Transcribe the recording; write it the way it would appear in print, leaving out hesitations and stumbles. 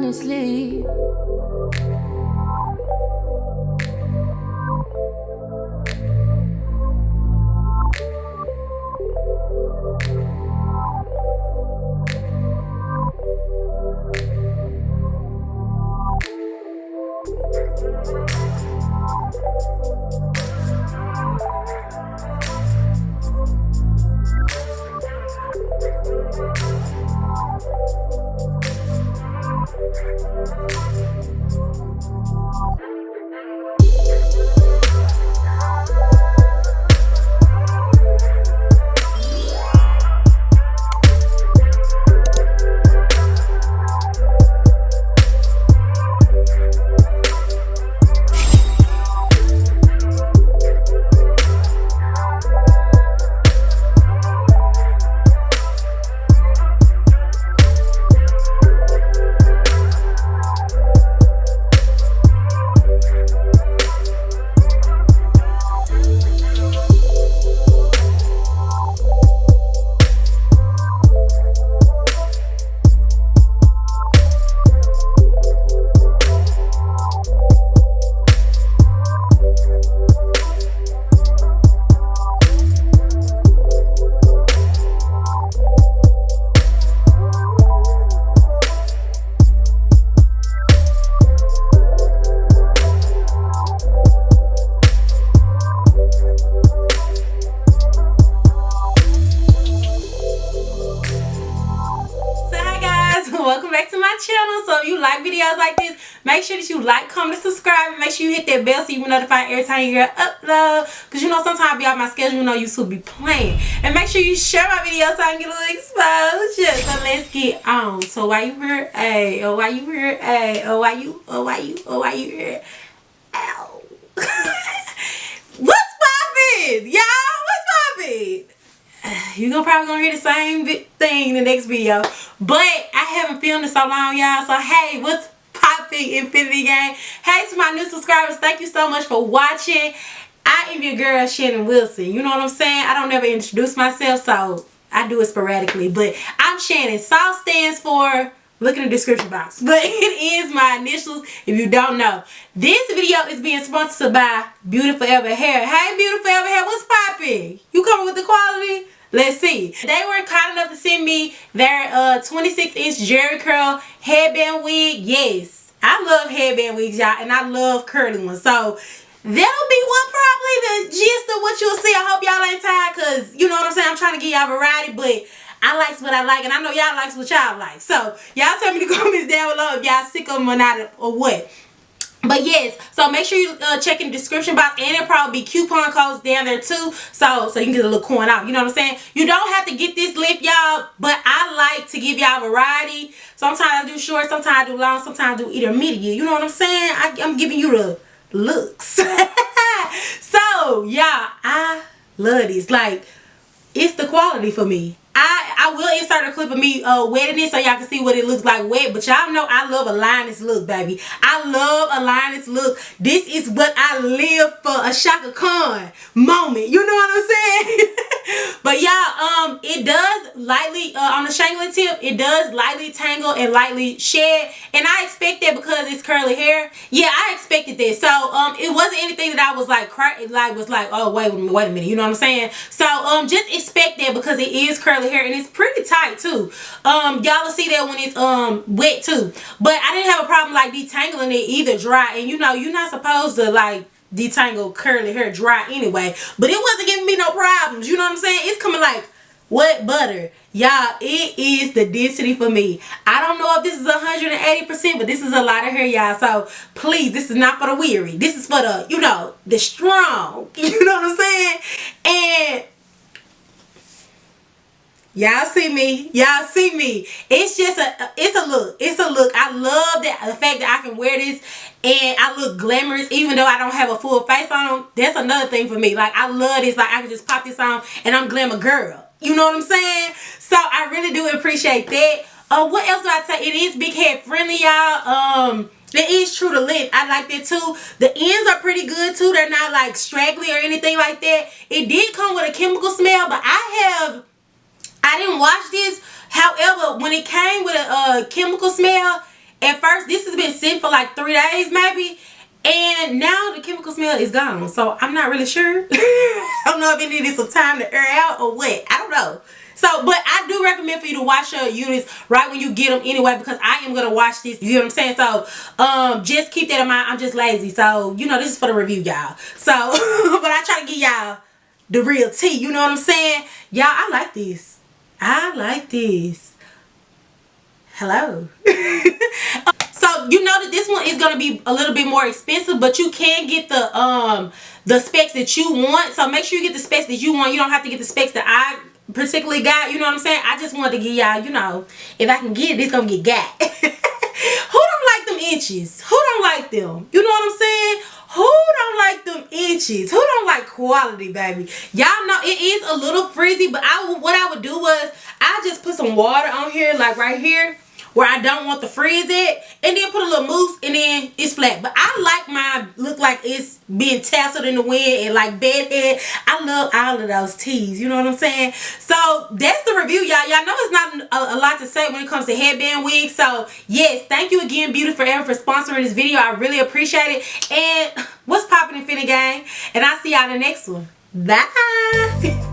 honestly. Welcome back to my channel. So if you like videos like this, make sure that you like, comment, subscribe, and make sure you hit that bell so you be notified every time you get an upload. Because you know sometimes I be off my schedule, you know YouTube be playing. And make sure you share my videos so I can get a little exposure. So let's get on. So why you here? Ay, oh why you here? Ay, oh why you here? Ow. What's poppin'? Y'all, what's poppin'? You're probably gonna hear the same thing in the next video, but I haven't filmed in so long, y'all. So hey, what's popping, Infinity Gang? Hey to my new subscribers, thank you so much for watching. I am your girl Shannon Wilson. You know what I'm saying? I don't ever introduce myself, so I do it sporadically, but I'm Shannon. SAW stands for, look in the description box, but it is my initials if you don't know. This video is being sponsored by Beauty Forever Hair. Hey Beauty Forever Hair, what's popping? You coming with the quality? Let's see. They were kind enough to send me their 26-inch Jerry Curl headband wig. Yes, I love headband wigs, y'all, and I love curly ones. So that'll be probably the gist of what you'll see. I hope y'all ain't tired, because you know what I'm saying, I'm trying to give y'all variety, but I likes what I like, and I know y'all likes what y'all like. So y'all tell me in the comments down below if y'all sick of them or not, or what. But yes, so make sure you check in the description box, and there'll probably be coupon codes down there too, so you can get a little coin out. You know what I'm saying? You don't have to get this lift, y'all, but I like to give y'all variety. Sometimes I do short, sometimes I do long, sometimes I do intermediate. You know what I'm saying? I'm giving you the looks. So y'all, I love this. Like, it's the quality for me. I will insert a clip of me wetting it so y'all can see what it looks like wet. But y'all know I love a lineless look, baby. I love a lineless look. This is what I live for, a Shaka Khan moment. You know what I'm saying? But y'all, it does lightly, on the shangling tip, it does lightly tangle and lightly shed. And I expect that because it's curly hair. Yeah, I expected that. So it wasn't anything that I was like, oh, wait a minute. You know what I'm saying? So just expect that because it is curly hair, and it's pretty tight too. Y'all will see that when it's wet too. But I didn't have a problem like detangling it either dry. And you know, you're not supposed to like detangle curly hair dry anyway. But it wasn't giving me no problems. You know what I'm saying? It's coming like wet butter. Y'all, it is the density for me. I don't know if this is 180%, but this is a lot of hair, y'all. So please, this is not for the weary. This is for the, you know, the strong. You know what I'm saying? And y'all see me, y'all see me. It's just it's a look. It's a look. I love that, the fact that I can wear this and I look glamorous even though I don't have a full face on. That's another thing for me. Like, I love this. Like, I can just pop this on and I'm glamour girl. You know what I'm saying? So I really do appreciate that. What else do I say? It is big head friendly, y'all. It is true to length. I like that too. The ends are pretty good too. They're not like straggly or anything like that. It did come with a chemical smell, but I didn't wash this. However, when it came with a chemical smell, At first, this has been sitting for like 3 days maybe. And now the chemical smell is gone. So I'm not really sure. I don't know if it needed some time to air out or what. I don't know. So, but I do recommend for you to wash your units right when you get them anyway, because I am going to wash this. You know what I'm saying? So, just keep that in mind. I'm just lazy. So, you know, this is for the review, y'all. So, but I try to give y'all the real tea. You know what I'm saying? Y'all, I like this. I like this. Hello. So you know that this one is going to be a little bit more expensive, but you can get the specs that you want. So make sure you get the specs that you want. You don't have to get the specs that I particularly got. You know what I'm saying? I just wanted to give y'all, you know, if I can get it, it's going to get got. Who don't like them inches? Who don't like them? You know what I'm saying? Who don't like them inches? Who don't like quality, baby? Y'all know it is a little frizzy, but what I would do was I just put some water on here, like right here, where I don't want the frizz at, and then put a little mousse, and then it's flat. But I like mine look like it's being tasseled in the wind and like bedhead. I love all of those teas, you know what I'm saying? So that's the review, y'all. Y'all know it's not a lot to say when it comes to headband wigs. So yes, thank you again, Beauty Forever, for sponsoring this video. I really appreciate it. And what's popping in Finna Gang? And I'll see y'all in the next one. Bye.